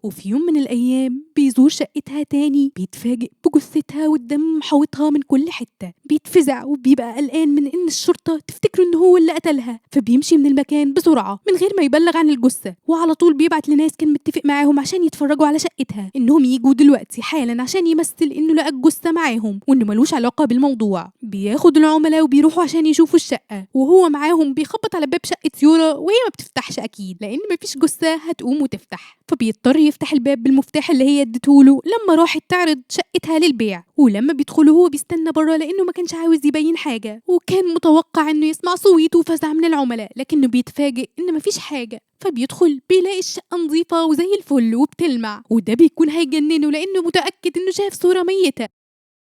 وفي يوم من الأيام بيزور شقتها تاني بيتفاجئ بجثتها والدم محوطها من كل حتة. بيتفزع وبيبقى قلقان من إن الشرطة تفتكره إن هو اللي قتلها، فبيمشي من المكان بسرعة من غير ما يبلغ عن الجثة، وعلى طول بيبعت لناس كان متفق معاهم عشان يتفرجوا على شقتها إنهم يجوا دلوقتي حالا عشان يمثل إنه لقى الجثة معاهم وإنه ملوش علاقة بالموضوع. بياخد العملاء وبيروحوا عشان يشوفوا الشقة، وهو معاهم بيخبط على باب شقة يورا وهي ما بتفتحش أكيد لأن مفيش جثة هتقوم وتفتح، فبيضطر يفتح الباب بالمفتاح اللي هي اديتهوله لما راحت تعرض شقتها للبيع. ولما بيدخلوا هو بيستنى بره لأنه ما كانش عاوز يبين حاجة، وكان متوقع إنه يسمع صويت وفزع من العملاء، لكنه بيتفاجئ إن مفيش حاجة. فبيدخل بيلاقي الشقة نظيفة وزي الفل وبتلمع، وده بيكون هيجننه لأنه متأكد إنه شاف صورة ميتة.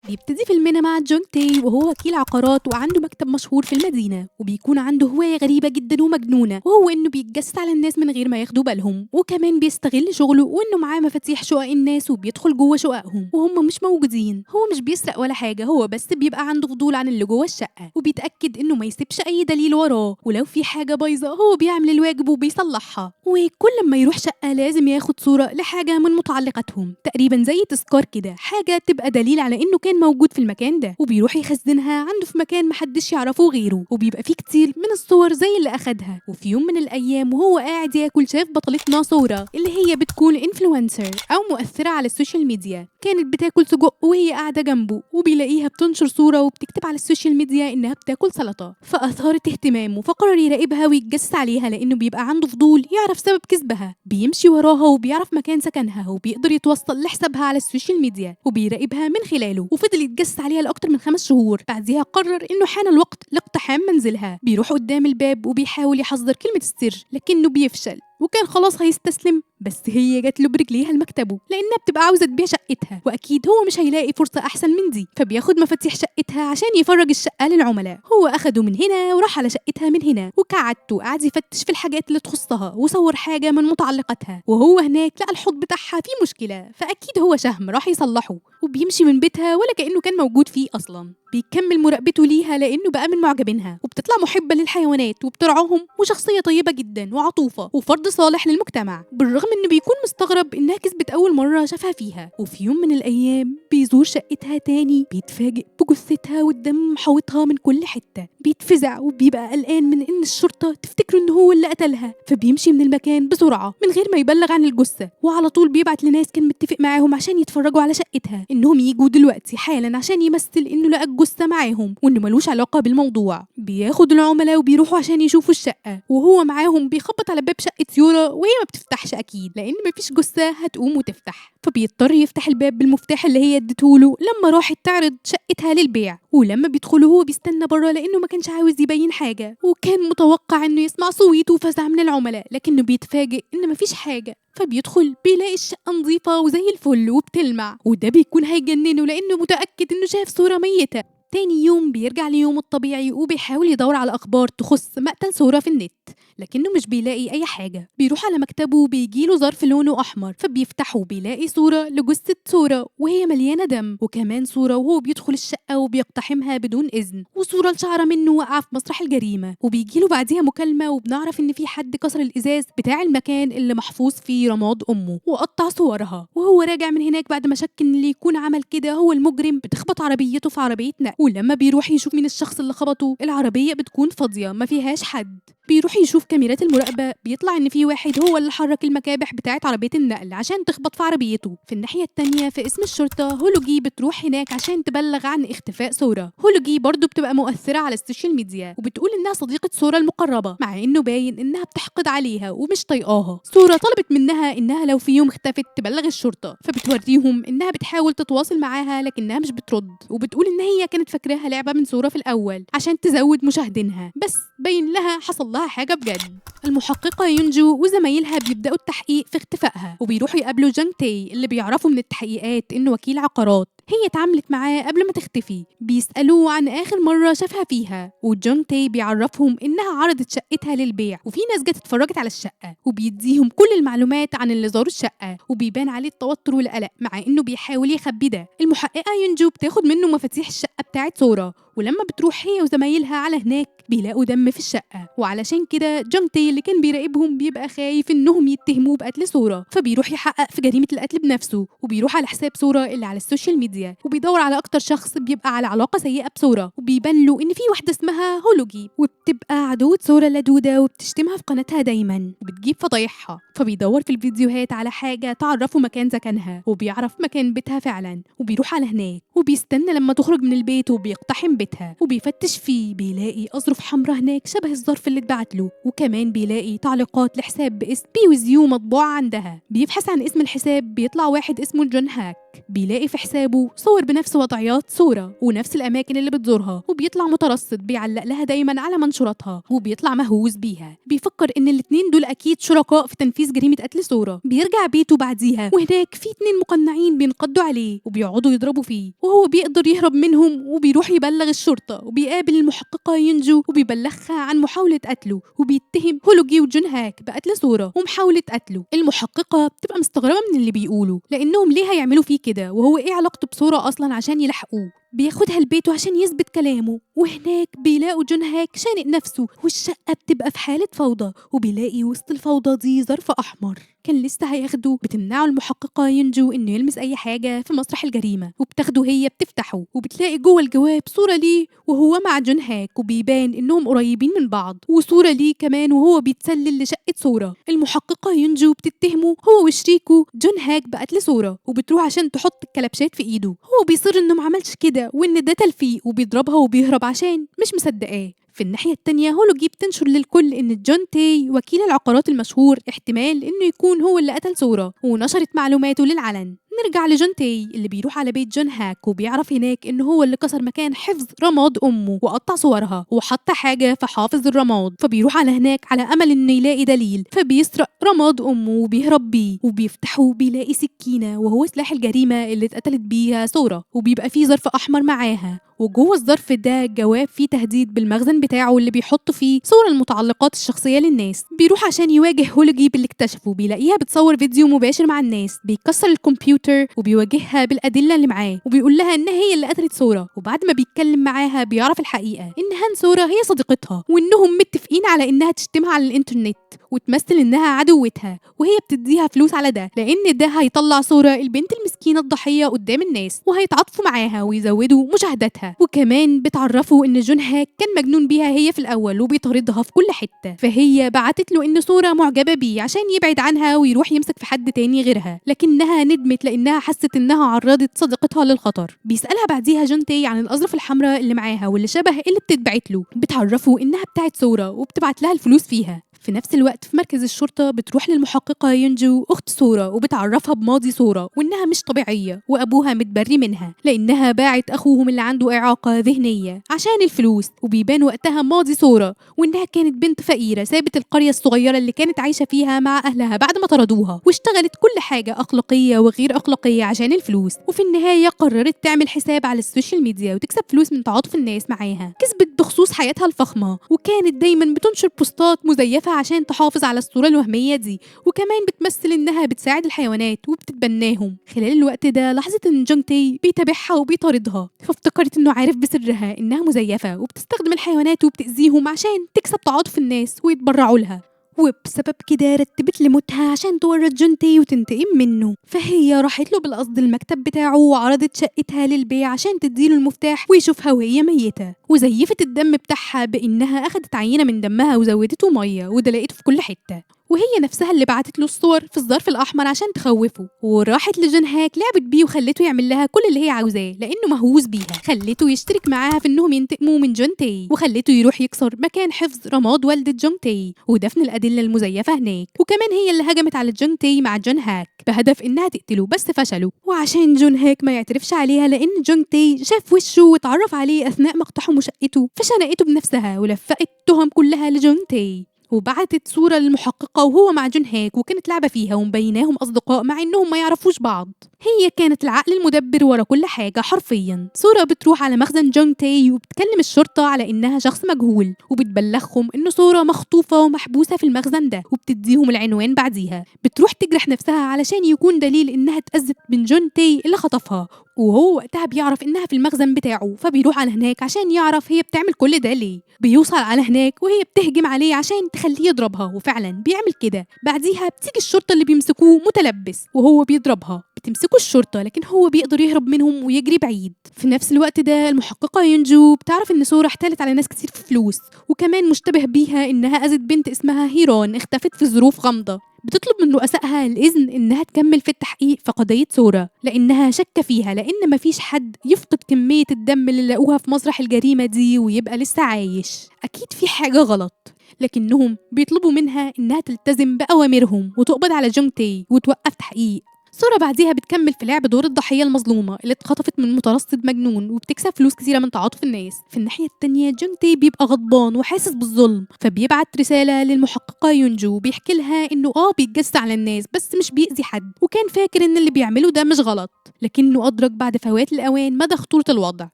بيبتدي فيلمنا مع جون تاي وهو وكيل عقارات وعنده مكتب مشهور في المدينة، وبيكون عنده هواية غريبة جدا ومجنونة، وهو إنه بيتجسس على الناس من غير ما ياخدوا بالهم، وكمان بيستغل شغله وإنه معاه مفاتيح شقق الناس وبيدخل جوه شققهم وهم مش موجودين. هو مش بيسرق ولا حاجة، هو بس بيبقى عنده فضول عن اللي جوه الشقة وبيتأكد إنه ما يسيبش أي دليل وراه، ولو في حاجة بايظة هو بيعمل الواجب وبيصلحها. وكل ما يروح شقة لازم ياخد صورة لحاجة من متعلقاتهم، تقريبا زي تذكار كده، حاجة تبقى دليل على إنه كان موجود في المكان ده، وبيروح يخزنها عنده في مكان محدش يعرفه غيره، وبيبقى فيه كتير من الصور زي اللي أخدها. وفي يوم من الأيام وهو قاعد ياكل شاف بطلتنا صورة اللي هي بتكون انفلونسر أو مؤثرة على السوشيال ميديا، كانت بتاكل سجق وهي قاعدة جنبه، وبيلاقيها بتنشر صورة وبتكتب على السوشيال ميديا إنها بتاكل سلطة، فأثارت اهتمامه فقرر يراقبها ويتجسس عليها لأنه بيبقى عنده فضول يعرف سبب كذبها. بيمشي وراها وبيعرف مكان سكنها وبيقدر يتوصل لحسابها على السوشيال ميديا وبيراقبها من خلاله، وفضل يتجسس عليها لأكتر من 5 شهور. بعدها قرر إنه حان الوقت لاقتحام منزلها. بيروح قدام الباب وبيحاول يحذر كلمة السر لكنه بيفشل، وكان خلاص هيستسلم، بس هي جات له برجليها لمكتبه لانها بتبقى عاوزه تبيع شقتها، واكيد هو مش هيلاقي فرصه احسن من دي، فبياخد مفاتيح شقتها عشان يفرج الشقه للعملاء. هو اخده من هنا وراح على شقتها من هنا، وكعدته قعد يفتش في الحاجات اللي تخصها وصور حاجه من متعلقاتها، وهو هناك لقى الحوض بتاعها فيه مشكله، فاكيد هو شهم راح يصلحه، وبيمشي من بيتها ولا كانه كان موجود فيه اصلا. بيكمل مراقبته ليها لانه بقى من معجبينها، وبتطلع محبه للحيوانات وبترعاهم وشخصيه طيبه جدا وعطوفه وفرد صالح للمجتمع، بالرغم انه بيكون مستغرب انها كسبت اول مره شافها فيها. وفي يوم من الايام بيزور شقتها تاني بيتفاجئ بجثتها والدم محوطها من كل حته. بيتفزع وبيبقى قلقان من ان الشرطه تفتكره ان هو اللي قتلها، فبيمشي من المكان بسرعه من غير ما يبلغ عن الجثه، وعلى طول بيبعت لناس كان متفق معاهم عشان يتفرجوا على شقتها انهم يجوا دلوقتي حالا عشان يمثل انه لقى الجثه معاهم وانه ملوش علاقه بالموضوع. بياخد العملاء وبيروحوا عشان يشوفوا الشقه، وهو معاهم بيخبط على باب شقه يورا وهي ما بتفتحش اكيد لان مفيش جثه هتقوم وتفتح، فبيضطر يفتح الباب بالمفتاح اللي هي اديتهوله لما راحت تعرض شقتها للبيع. ولما بيدخلوا هو بيستنى بره لانه ما كانش عاوز يبين حاجه، وكان متوقع انه يسمع صويت وفزع من العملاء، لكنه بيتفاجئ ان مفيش حاجه. فبيدخل بيلاقي الشقة نظيفة وزي الفل وبتلمع، وده بيكون هيجننه لأنه متأكد إنه شاف صورة ميتة. تاني يوم بيرجع ليومه الطبيعي وبيحاول يدور على أخبار تخص مقتل صورة في النت، لكنه مش بيلاقي أي حاجة. بيروح على مكتبه وبيجيله ظرف لونه أحمر، فبيفتحه وبيلاقي صورة لجثة صورة وهي مليانة دم، وكمان صورة وهو بيدخل الشقة وبيقتحمها بدون إذن، وصورة لشعرة منه واقعة في مسرح الجريمة. وبيجيله بعديها مكالمة وبنعرف إن في حد كسر الإزاز بتاع المكان اللي محفوظ فيه رماد أمه وقطع صورها. وهو راجع من هناك بعد ما شك إن اللي يكون عمل كده هو المجرم، بتخبط عربيته في عربية نقل، ولما بيروح يشوف مين الشخص اللي خبطه العربية بتكون فاضية ما فيهاش حد. بيروح يشوف كاميرات المراقبة، بيطلع ان في واحد هو اللي حرك المكابح بتاعت عربية النقل عشان تخبط في عربيته. في الناحية التانية في اسم الشرطة هولوجي بتروح هناك عشان تبلغ عن اختفاء سورة. هولوجي برضو بتبقى مؤثرة على السوشيال ميديا وبتقول انها صديقة سورة المقربة، مع انه باين انها بتحقد عليها ومش طايقاها. سورة طلبت منها انها لو في يوم اختفت تبلغ الشرطة، فبتوريهم انها بتحاول تتواصل معاها لكنها مش بترد، وبتقول ان هي كانت فاكراها لعبة من سورة في الاول عشان تزود مشاهدينها، بس باين لها حصل لها حاجة بجد. المحققة يونجو وزمايلها بيبدأوا التحقيق في اختفائها، وبيروحوا يقابلوا جانج تاي اللي بيعرفوا من التحقيقات إنه وكيل عقارات. هي اتعاملت معاه قبل ما تختفي. بيسألوه عن آخر مرة شافها فيها، وجون تاي بيعرفهم إنها عرضت شقتها للبيع وفي ناس جت اتفرجت على الشقة، وبيديهم كل المعلومات عن اللي زاروا الشقة، وبيبان عليه التوتر والقلق مع إنه بيحاول يخبي ده. المحققة يونجو بتاخد منه مفاتيح الشقة بتاعت سورا، ولما بتروح هي وزمايلها على هناك بيلاقوا دم في الشقة، وعلشان كده جون تاي اللي كان بيراقبهم بيبقى خايف إنهم يتهموه بقتل سورا، فبيروح يحقق في جريمة القتل بنفسه، وبيروح على حساب سورا اللي على السوشيال ميديا، وبيدور على أكتر شخص بيبقى على علاقة سيئة بسورا، وبيبان له إن في واحدة اسمها هولوجي وبتبقى عدوة سورا لدودة وبتشتمها في قناتها دايما وبتجيب فضايحها. فبيدور في الفيديوهات على حاجة تعرفه مكان سكنها، وبيعرف مكان بيتها فعلا، وبيروح على هناك وبيستنى لما تخرج من البيت وبيقتحم بيتها، وبيفتش فيه بيلاقي أظرف حمراء هناك شبه الظرف اللي اتبعت له، وكمان بيلاقي تعليقات لحساب باسم بيوزيو مطبوع عندها. بيبحث عن اسم الحساب بيطلع واحد اسمه جون هاك، بيلاقي في حسابه صور بنفس وضعيات سورا ونفس الأماكن اللي بتزورها، وبيطلع مترصد بيعلق لها دايما على منشوراتها، وبيطلع مهووس بيها. بيفكر إن الاتنين دول أكيد شركاء في تنفيذ جريمة قتل سورا. بيرجع بيته بعديها وهناك في 2 مقنعين بينقضوا عليه وبيقعدوا يضربوا فيه، وهو بيقدر يهرب منهم وبيروح يبلغ الشرطة، وبيقابل المحققة يونجو وبيبلغها عن محاولة قتله، وبيتهم هولوجي وجون هاك بقتل سورا ومحاولة قتله. المحققة بتبقى مستغربة من اللي بيقولوا، لأنهم ليه هيعملوا فيه كده وهو ايه علاقته بسورا أصلا عشان يلحقوه. بياخدها لبيته عشان يثبت كلامه، وهناك بيلاقوا جون هاك شانق نفسه، والشقة بتبقى في حالة فوضى، وبيلاقي وسط الفوضى دي ظرف أحمر كان لسه هياخده. بتمنعه المحققة ينجو إنه يلمس أي حاجة في مسرح الجريمة، وبتاخده هي بتفتحه، وبتلاقي جوه الجواب صورة ليه وهو مع جون هاك، وبيبان إنهم قريبين من بعض، وصورة ليه كمان وهو بيتسلل لشقة سورا. المحققة ينجو بتتهمه هو وشريكه جون هاك بقتل سورا، وبتروح عشان تحط الكلبشات في إيده. هو بيصر إنه ما عملش كده وإن ده تلفيق، وبيضربها وبيهرب عشان مش مصدقاه. في الناحية التانية هولوجي بتنشر للكل إن جون تاي وكيل العقارات المشهور احتمال إنه يكون هو اللي قتل سورا، ونشرت معلوماته للعلن. نرجع لجون تاي اللي بيروح على بيت جون هاك، وبيعرف هناك إنه هو اللي كسر مكان حفظ رماد أمه وقطع صورها وحط حاجة في حافظ الرماد، فبيروح على هناك على أمل إنه يلاقي دليل، فبيسرق رماد أمه وبيهرب بيه، وبيفتحه بيلاقي سكينة وهو سلاح الجريمة اللي اتقتلت بيها سورا، وبيبقى فيه ظرف أحمر معاها، وجوه الظرف ده جواب فيه تهديد بالمخزن بتاعه اللي بيحط فيه صور المتعلقات الشخصية للناس. بيروح عشان يواجه هولوجي باللي اكتشفه، بيلاقيها بتصور فيديو مباشر مع الناس، بيكسر الكمبيوتر وبيواجهها بالأدلة اللي معاه، وبيقول لها إن هي اللي قتلت سورا. وبعد ما بيتكلم معاها بيعرف الحقيقة إن هان سورا هي صديقتها، وإنهم متفقين على إنها تشتمها على الإنترنت وتمثل إنها عدوتها، وهي بتديها فلوس على ده، لأن ده هيطلع سورا البنت المسكينة الضحية قدام الناس، وهيتعاطفوا معاها ويزودوا مشاهداتها. وكمان بتعرفوا إن جون هاك كان مجنون بيها هي في الأول وبيطاردها في كل حتة، فهي بعتت له إن سورا معجبة بيه عشان يبعد عنها ويروح يمسك في حد تاني غيرها، لكنها ندمت لأنها حست إنها عرضت صديقتها للخطر. بيسألها بعديها جون تاي عن الأظرف الحمراء اللي معاها واللي شبه اللي بتتبعت له، بتعرفوا إنها بتاعت سورا وبتبعت لها الفلوس فيها. في نفس الوقت في مركز الشرطة بتروح للمحققة يونجو أخت سورا وبتعرفها بماضي سورا وإنها مش طبيعية وأبوها متبري منها لأنها باعت أخوهم اللي عنده إعاقة ذهنية عشان الفلوس، وبيبان وقتها ماضي سورا وإنها كانت بنت فقيرة سابت القرية الصغيرة اللي كانت عايشة فيها مع أهلها بعد ما طردوها، واشتغلت كل حاجة أخلاقية وغير أخلاقية عشان الفلوس، وفي النهاية قررت تعمل حساب على السوشيال ميديا وتكسب فلوس من تعاطف الناس معاها. كسبت بخصوص حياتها الفخمة، وكانت دايما بتنشر بوستات مزيفة عشان تحافظ على الصورة الوهمية دي، وكمان بتمثل إنها بتساعد الحيوانات وبتتبناهم. خلال الوقت ده لاحظت إن جون تاي بيتابعها وبيطاردها، فافتكرت إنه عارف بسرها إنها مزيفة وبتستخدم الحيوانات وبتأذيهم عشان تكسب تعاطف الناس ويتبرعوا لها، وبسبب كده رتبت لموتها عشان تورط جون تاي وتنتقم منه. فهي راحت له بالقصد المكتب بتاعه وعرضت شقتها للبيع عشان تديله المفتاح ويشوفها وهي ميتة، وزيفت الدم بتاعها بإنها أخدت عينة من دمها وزودته مية وده لقيته في كل حتة، وهي نفسها اللي بعتت له الصور في الظرف الأحمر عشان تخوفه. وراحت لجون هاك لعبت بيه وخلته يعمل لها كل اللي هي عاوزاه لأنه مهووس بيها، خلته يشترك معاها في إنهم ينتقموا من جون تاي، وخلته يروح يكسر مكان حفظ رماد والدة جون تاي ودفن الأدلة المزيفة هناك، وكمان هي اللي هجمت على جون تاي مع جون هاك بهدف إنها تقتله بس فشلوا. وعشان جون هاك ما يعترفش عليها لأن جون تاي شاف وشه واتعرف عليه أثناء مقتحم شقته، فشنقته بنفسها ولفقت التهم كلها لجون تاي، وبعتت صورة للمحققة وهو مع جون هاك وكانت لعبة فيها ومبيناهم أصدقاء مع إنهم ما يعرفوش بعض. هي كانت العقل المدبر ورا كل حاجة حرفيا. سورا بتروح على مخزن جونج تاي وبتكلم الشرطة على إنها شخص مجهول، وبتبلغهم إن سورا مخطوفة ومحبوسة في المخزن ده، وبتديهم العنوان بعديها. بتروح تجرح نفسها علشان يكون دليل إنها اتأذت من جون تاي اللي خطفها، وهو وقتها بيعرف إنها في المخزن بتاعه، فبيروح على هناك عشان يعرف هي بتعمل كل ده ليه. بيوصل على هناك وهي بتهجم عليه عشان تخليه يضربها، وفعلا بيعمل كده. بعديها بتيجي الشرطة اللي بيمسكوه متلبس وهو بيضربها. بتمسكوا الشرطة لكن هو بيقدر يهرب منهم ويجري بعيد. في نفس الوقت ده المحققة يونجو بتعرف إن سورا احتالت على ناس كتير في فلوس، وكمان مشتبه بيها إنها أذت بنت اسمها هيران اختفت في ظروف غامضة. بتطلب من رؤسائها الإذن إنها تكمل في التحقيق في قضية سورا، لأنها شاكة فيها، لأن مفيش حد يفقد كمية الدم اللي لقوها في مسرح الجريمة دي ويبقى لسه عايش. أكيد في حاجة غلط. لكنهم بيطلبوا منها إنها تلتزم بأوامرهم وتقبض على جونج تاي وتوقف تحقيق. سورا بعديها بتكمل في لعب دور الضحية المظلومة اللي اتخطفت من مترصد مجنون وبتكسب فلوس كتيرة من تعاطف الناس. في الناحية التانية جونج تاي بيبقى غضبان وحاسس بالظلم، فبيبعت رسالة للمحققة يونجو بيحكي لها إنه بيتجسس على الناس بس مش بيأذي حد، وكان فاكر إن اللي بيعمله ده مش غلط، لكنه أدرك بعد فوات الأوان مدى خطورة الوضع.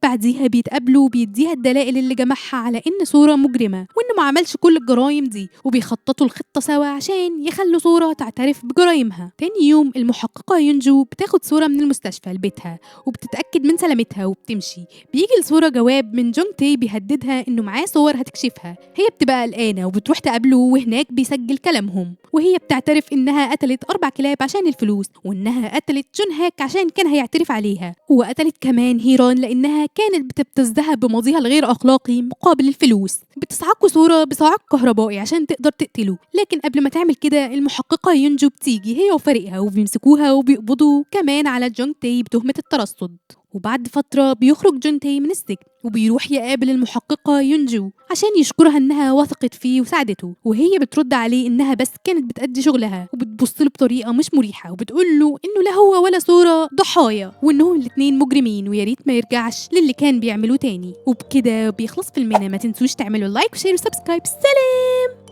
بعديها بيتقابلوا وبيديها الدلائل اللي جمعها على إن سورا مجرمة وإنه ما عملش كل الجرايم دي، وبيخططوا الخطة سوا عشان يخلوا سورا تعترف بجرايمها. تاني يوم المحققة يونجو بتاخد سورا من المستشفى لبيتها وبتتأكد من سلامتها وبتمشي. بيجي لسورا جواب من جونج تاي بيهددها إنه معاه صور هتكشفها. هي بتبقى قلقانة وبتروح تقابله، وهناك بيسجل كلامهم، وهي بتعترف إنها قتلت 4 كلاب عشان الفلوس، وإنها قتلت جون هاك عشان كان هيعترف عليها، وقتلت كمان هيران لأنها كانت بتبتزها بماضيها الغير أخلاقي مقابل الفلوس. بتصعقه سورا بصعق كهربائي عشان تقدر تقتله، لكن قبل ما تعمل كده المحققة يونجو بتيجي هي وفريقها وبيمسكوها وبيقبضوا كمان على جونج تاي بتهمة الترصد. وبعد فترة بيخرج جون تاي من السجن وبيروح يقابل المحققة يونجو عشان يشكرها إنها وثقت فيه وساعدته، وهي بترد عليه إنها بس كانت بتأدي شغلها، وبتبصله بطريقة مش مريحة وبتقول له إنه لا هو ولا سورا ضحايا، وإنهم الاتنين مجرمين وياريت ما يرجعش للي كان بيعملوه تاني. وبكده بيخلص فيلمنا. ما تنسوش تعملوا لايك وشير وسبسكرايب. سلام.